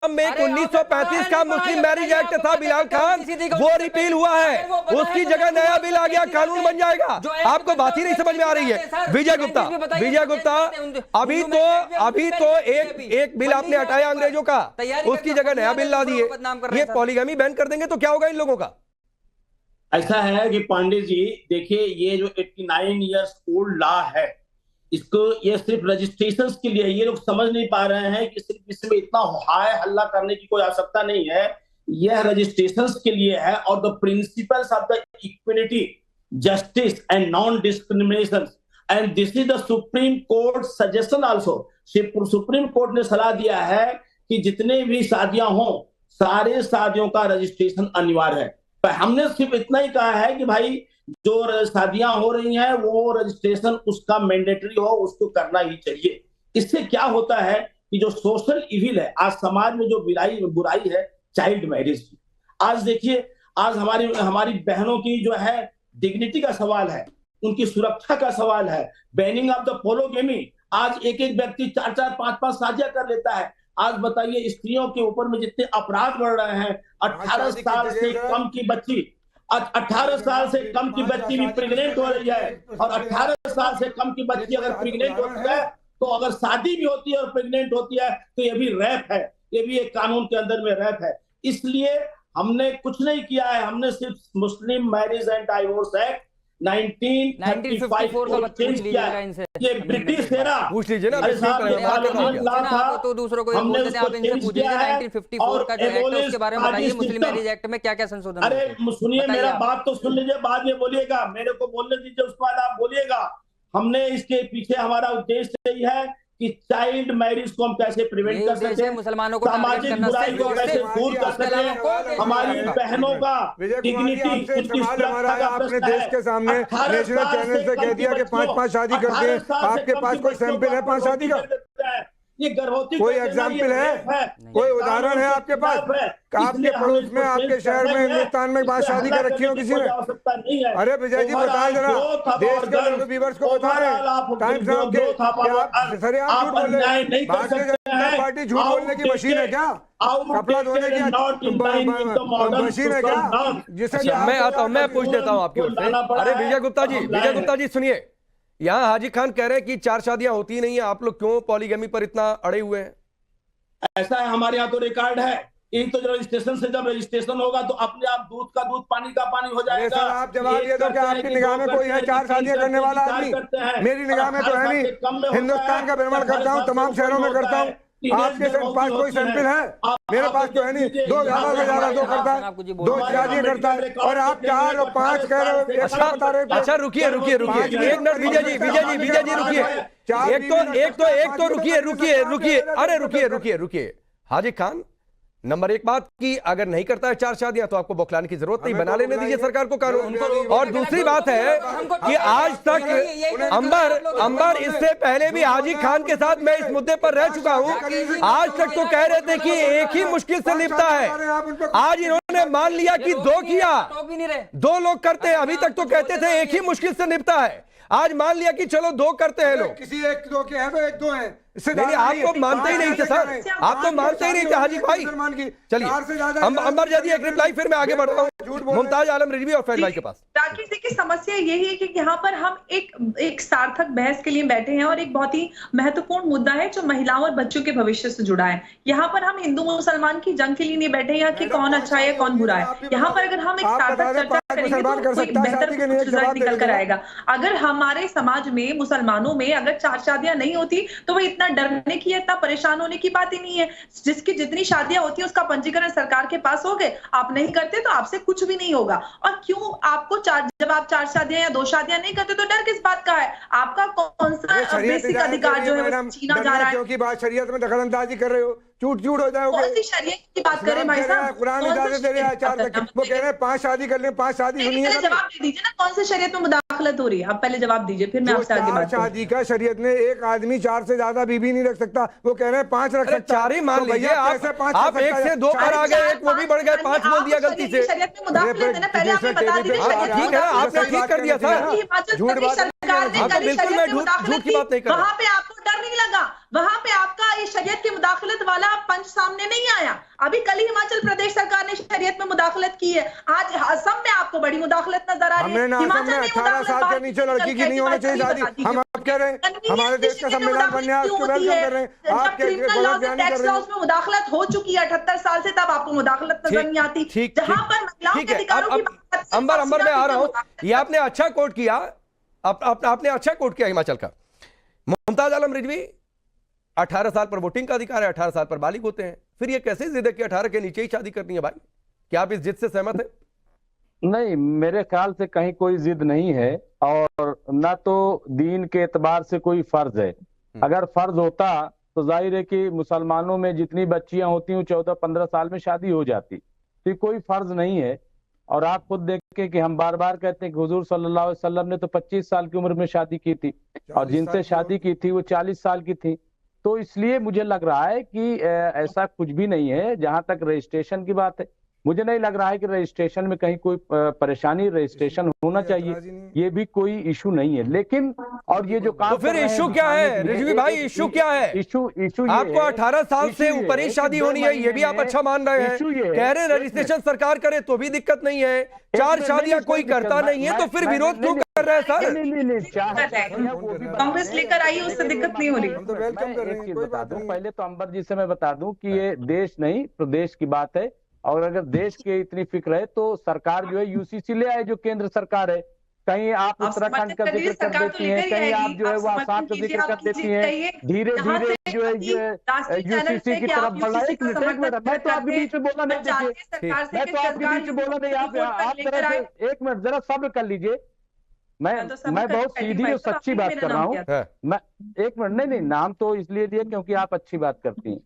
में एक 1935 का मुस्लिम मैरिज एक्ट था बिलाल खान, वो रिपील हुआ है, उसकी जगह नया बिल आ गया, कानून बन जाएगा। आपको बात ही नहीं समझ में आ रही है। विजय गुप्ता, अभी तो एक बिल आपने हटाया अंग्रेजों का, उसकी जगह नया बिल ला दिए। ये पॉलीगैमी बैन कर देंगे तो क्या होगा इन लोगों का? ऐसा है कि पांडे जी देखिए, ये जो 89 इयर्स ओल्ड लॉ है, इसको ये सिर्फ रजिस्ट्रेशन के लिए, ये लोग समझ नहीं पा रहे हैं कि सिर्फ इसमें इतना हाय हल्ला करने की कोई आवश्यकता नहीं है। यह रजिस्ट्रेशन के लिए है और the principles of the equity, justice and non discrimination, and this is the supreme court suggestion also. Supreme court ने सलाह दिया है कि जितने भी शादियां हों, सारे शादियों का रजिस्ट्रेशन अनिवार्य है। पर हमने सिर्फ इतना ही कहा है कि भाई जो शादियां हो रही हैं वो रजिस्ट्रेशन उसका मैंडेटरी हो, उसको करना ही चाहिए। इससे क्या होता है कि जो सोशल इविल है आज समाज में, जो बुराई है चाइल्ड मैरिज की, आज देखिए, आज हमारी बहनों की जो है डिग्निटी का सवाल है, उनकी सुरक्षा का सवाल है, बैनिंग ऑफ द पोलोगेमी। आज एक व्यक्ति 4-4, 5-5 शादियां कर लेता है। आज बताइए, स्त्रियों के ऊपर में जितने अपराध बढ़ रहे हैं, 18 साल से कम की बच्ची, 18 साल से कम की बच्ची भी प्रेग्नेंट हो रही है, और 18 साल से कम की बच्ची अगर प्रेग्नेंट होती है तो अगर शादी भी होती है और प्रेग्नेंट होती है तो ये भी रैप है, ये भी एक कानून के अंदर में रैप है। इसलिए हमने कुछ नहीं किया है, हमने सिर्फ मुस्लिम मैरिज एंड डाइवोर्स एक्ट 1935 को चेंज किया है। ये ब्रिटिश एरा, पूछ लीजिए ना, तो दूसरों को बोलते थे, आप इनसे पूछिए 1954 का जो एक्ट है उसके बारे में बताइए, मुस्लिम मैरिज एक्ट में क्या क्या संशोधन। अरे सुनिए, मेरा बात तो सुन लीजिए, बाद में बोलिएगा, मेरे को बोलने दीजिए, उसके बाद आप बोलिएगा। हमने इसके पीछे हमारा उद्देश्य यही है कि चाइल्ड मैरिज को हम कैसे प्रिवेंट कर सके, मुसलमानों को सामाजिक बुराई को कैसे दूर कर सके, हमारी बहनों का डिग्निटी, उनकी सुरक्षा का आपने देश के सामने नेशनल चैनल से कह दिया कि 5-5 शादी करते हैं, आपके पास कोई सैंपल है 5 शादी का? ये गर्भवती कोई एग्जाम्पल है, कोई उदाहरण है आपके पास? आपके पड़ोस में, आपके शहर में, हिंदुस्तान में 5 शादी कर रखी हो किसी ने? अरे विजय जी बताएं जरा, देश के व्यूअर्स को बताएं, टाइम्स नाउ के सरेआम झूठ बोल रहे हैं। भारतीय जनता पार्टी झूठ बोलने की मशीन है क्या? कपड़ा धोने की मशीन है क्या? जिसे मैं आता हूं, मैं पूछ देता हूं आपकी ओर से। अरे विजय गुप्ता जी सुनिए, यहाँ हाजी खान कह रहे हैं कि 4 शादियां होती नहीं है, आप लोग क्यों पॉलीगैमी पर इतना अड़े हुए हैं? ऐसा है, हमारे यहाँ तो रिकॉर्ड है, एक तो रजिस्ट्रेशन से, जब रजिस्ट्रेशन होगा तो अपने आप दूध का दूध, पानी का पानी हो जाएगा। सर आप जवाब ये दो कि आपकी निगाह में कोई है 4 शादियां करने वाला आदमी? मेरी निगाह में तो है नहीं। हिंदुस्तान का भ्रमण करता हूँ, तमाम शहरों में करता हूँ। आपके पास कोई सैंपल है? मेरे पास तो है नहीं। 2 ज्यादा से ज्यादा 2 करता है, 2 शादियां करता है, और आप 4 और 5 कह रहे हो। अच्छा बता रहे। अच्छा रुकिए एक मिनट विजय जी रुकिए। रुकिए हाजी खान, नंबर 1 बात की, अगर नहीं करता है 4 शादियां तो आपको बौखलाने की जरूरत नहीं, बना लेने दीजिए सरकार को कानून। और दूसरी बात है कि आज तक अंबर इससे पहले भी हाजी खान के साथ मैं इस मुद्दे पर रह चुका हूं, आज तक तो कह रहे थे कि एक ही मुश्किल से निपटा है, आज इन्होंने मान लिया कि 2 किया, 2 लोग करते हैं। अभी तक तो कहते थे एक ही मुश्किल से निपटा है, आज मान लिया कि चलो 2 करते हैं लोग। किसी 1-2 के हैं तो 1-2 हैं, नहीं, आप तो मानते ही नहीं थे सर, आप तो मानते ही नहीं थे हाजी भाई। चलिए अंबर जादी एक रिप्लाई, फिर मैं आगे बढ़ रहा हूँ मुमताज आलम रिजवी और फैज भाई के पास। राकेश देखिए, समस्या यही है कि यहाँ पर हम एक सार्थक बहस के लिए बैठे हैं, और एक बहुत ही महत्वपूर्ण मुद्दा है जो महिलाओं और बच्चों के भविष्य से जुड़ा है। यहाँ पर हम हिंदू मुसलमान की जंग के लिए नहीं बैठे हैं कि कौन अच्छा है कौन बुरा है। यहाँ पर अगर हम एक सार्थक चर्चा करेंगे तो कोई बेहतर रिजल्ट निकल कर आएगा। अगर हमारे समाज में, मुसलमानों में अगर 4 शादियां नहीं होती तो वह इतना डरने की, इतना परेशान होने की बात ही नहीं है। जिसकी जितनी शादियां होती है उसका पंजीकरण सरकार के पास हो गए, आप नहीं करते तो आपसे कुछ भी नहीं होगा। और क्यों आपको जब आप 4 शादियां या 2 शादियां नहीं करते तो डर किस बात का है? आपका कौन सा बेसिक अधिकार जो है वो छीना जा रहा है? क्योंकि बात शरीयत में दखलंदाजी कर रहे हो, झूठ हो जाओगे। कौन सी शरीयत की बात करें भाई साहब? कुरान इजाजत दे रहे हैं 4 तक, वो कह रहे हैं 5 शादी कर लें, 5 शादी सुनिए। पहले जवाब दे दीजिए ना, कौन सी शरीयत में मुदाखलत हो रही है? आप पहले जवाब दीजिए, फिर मैं आपसे आगे बात करूंगा। शादी का शरीयत ने एक आदमी 4 से ज्यादा बीवी नहीं रख सकता, वो कह रहे हैं 5 रख सकता। 4 ही मान लीजिए, आप 1 से 2 पर आ गए, एक वो भी बढ़ गए, 5 बोल दिया गलती से। शरीयत में मुदाखलत है ना, पहले आपने बता दीजिए। ठीक है, आपने ठीक कर दिया था। हिमाचल प्रदेश सरकार ने बिल्कुल मैं झूठ की बात नहीं कर रहा। वहां पे आपको डर नहीं लगा? वहां पे आपका ये शरीयत की मुदाखलत वाला पंच सामने नहीं आया। अभी कल ही हिमाचल प्रदेश सरकार ने शरीयत में मुदाखलत की है, आज असम में आपको बड़ी मुदाखलत नजर आ रही है। हिमाचल में 18 साल के नीचे लड़की की नहीं होनी चाहिए शादी। हम अब कह रहे हैं हमारे देश का संविधान बनने उसको वेलकम कर रहे हैं। आप टैक्स लॉज में मुदाखलत हो चुकी है 78 साल से, तब आपको मुदाखलत नजर नहीं आती। जहां पर महिलाओं के अधिकारों की बात, अंबर मैं आ रहा हूं, ये आपने अच्छा कोट किया, आपने अच्छा कोट किया हिमाचल का। मुमताज आलम रिजवी, 18 साल पर वोटिंग का अधिकार है, 18 साल पर बालिग होते हैं, फिर ये कैसे जिद है कि 18 के नीचे ही शादी करनी है? भाई क्या आप इस जिद से सहमत हैं? नहीं, मेरे ख्याल से कहीं कोई जिद नहीं है और ना तो दीन के एतबार से कोई फर्ज है। अगर फर्ज होता तो जाहिर है कि मुसलमानों में जितनी बच्चियां होती हैं 14-15 साल में शादी हो जाती, तो कोई फर्ज नहीं है। और आप खुद देखें कि हम बार बार कहते हैं कि हुजूर सल्लल्लाहु अलैहि वसल्लम ने तो 25 साल की उम्र में शादी की थी और जिनसे शादी की थी वो 40 साल की थी। तो इसलिए मुझे लग रहा है कि ऐसा कुछ भी नहीं है। जहां तक रजिस्ट्रेशन की बात है, मुझे नहीं लग रहा है कि रजिस्ट्रेशन में कहीं कोई परेशानी, रजिस्ट्रेशन होना चाहिए, ये भी कोई इशू नहीं है। लेकिन और ये जो काम, तो फिर इशू क्या है रिजवी भाई? इशू क्या है? इशू आपको 18 साल से ऊपर ही शादी होनी है, ये भी आप अच्छा मान रहे हैं। कह रहे रजिस्ट्रेशन सरकार करे तो भी दिक्कत नहीं है, 4 शादियां कोई करता नहीं है, तो फिर विरोध क्यों कर रहे हैं सर? कांग्रेस लेकर आई, उससे दिक्कत नहीं हो रही। एक चीज बता दूं, पहले तो अंबर जी से मैं बता दूं कि ये देश नहीं प्रदेश की बात है, और अगर देश की इतनी फिक्र है तो सरकार जो है यूसीसी ले आए, जो केंद्र सरकार है। कहीं आप उत्तराखंड का जिक्र कर देती हैं, कहीं आप जो है वो आसाम का जिक्र कर देती हैं, धीरे धीरे जो है यूसीसी की तरफ बढ़ रहा है। एक मिनट, मैं तो आपके बीच में बोला नहीं, देखिए मैं तो आपके बीच में बोला नहीं, आप तरह से एक मिनट जरा सब्र कर लीजिए। मैं बहुत सीधी और सच्ची बात कर रहा हूँ। मैं एक मिनट, नहीं नाम तो इसलिए लिया क्योंकि आप अच्छी बात करती हैं,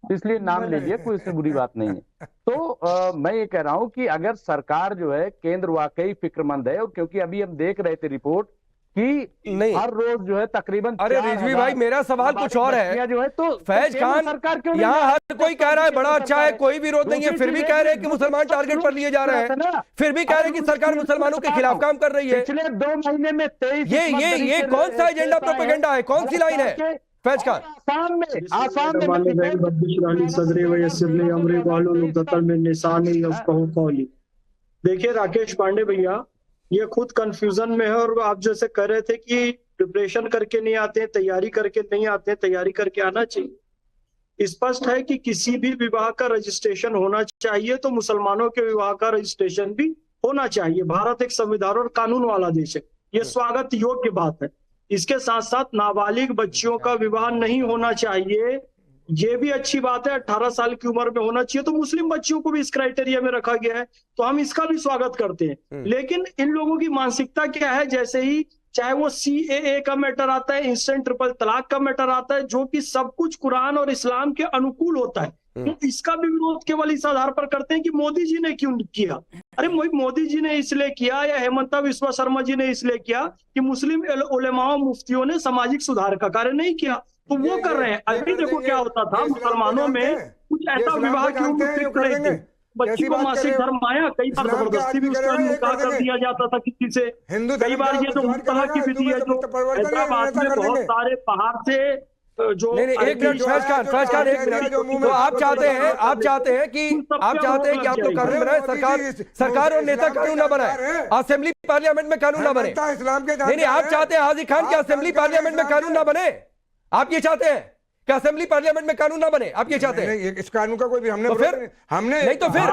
इसलिए नाम ले लिया, कोई इसमें बुरी बात नहीं है। तो मैं ये कह रहा हूं कि अगर सरकार जो है, केंद्र वाकई फिक्रमंद है, और क्योंकि अभी हम देख रहे थे रिपोर्ट कि नहीं हर रोज जो है तकरीबन, अरे रिजवी भाई मेरा सवाल कुछ और है जो है, तो फैज खान यहाँ हर कोई कह रहा है बड़ा अच्छा है, कोई विरोध नहीं है, फिर भी कह रहे हैं कि मुसलमान टारगेट पर लिए जा रहे हैं, फिर भी कह रहे हैं कि सरकार मुसलमानों के खिलाफ काम कर रही है। पिछले 2 महीने में 23 ये कौन सा एजेंडा प्रोपेगेंडा है? कौन सी लाइन है फैज खान? आसाम में देखिए राकेश पांडे भैया, ये खुद कंफ्यूजन में है। और आप जैसे कह रहे थे कि प्रिपरेशन करके नहीं आते हैं, तैयारी करके नहीं आते हैं, तैयारी करके आना चाहिए। स्पष्ट है कि किसी भी विवाह का रजिस्ट्रेशन होना चाहिए, तो मुसलमानों के विवाह का रजिस्ट्रेशन भी होना चाहिए। भारत एक संविधान और कानून वाला देश है, ये स्वागत योग्य बात है। इसके साथ साथ नाबालिग बच्चियों का विवाह नहीं होना चाहिए, ये भी अच्छी बात है। 18 साल की उम्र में होना चाहिए, तो मुस्लिम बच्चियों को भी इस क्राइटेरिया में रखा गया है, तो हम इसका भी स्वागत करते हैं। लेकिन इन लोगों की मानसिकता क्या है, जैसे ही चाहे वो CAA का मैटर आता है, इंस्टेंट ट्रिपल तलाक का मैटर आता है, जो कि सब कुछ कुरान और इस्लाम के अनुकूल होता है, तो इसका भी विरोध केवल इस आधार पर करते हैं कि मोदी जी ने क्यों किया। अरे मोदी जी ने इसलिए किया या हेमंता बिस्वा शर्मा जी ने इसलिए किया कि मुस्लिम उलेमाओं मुफ्तियों ने सामाजिक सुधार का कार्य नहीं किया, तो वो कर रहे हैं। अभी देखो क्या होता था, मुसलमानों में कुछ ऐसा विवाह की उम्र फिक्स नहीं थी, बच्ची को मासिक धर्म आया, कई बार जबरदस्ती भी उसका निकाह कर दिया जाता था किसी से, कई बार ये तो मुतला की विधि है जो हैदराबाद में बहुत सारे पहाड़ से जो नहीं एक मिनट फैज खान एक मिनट, तो आप चाहते हैं कि आप जो कानून बनाए, सरकार और नेता कानून ना बनाए, असेंबली पार्लियामेंट में कानून ना बने। नहीं आप चाहते हैं हाजी खान कि असेंबली पार्लियामेंट में कानून ना बने? आप ये चाहते हैं कि असेंबली पार्लियामेंट में कानून ना बने? आप ये चाहते हैं? इस कानून का कोई भी हमने तो फिर नहीं, तो फिर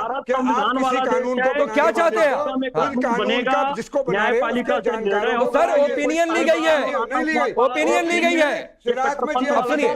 कानून को तो क्या चाहते हैं? बनेगा जिसको न्यायपालिका सर ओपिनियन ली गई है, ओपिनियन ली गई है। गुजरात में सुनिए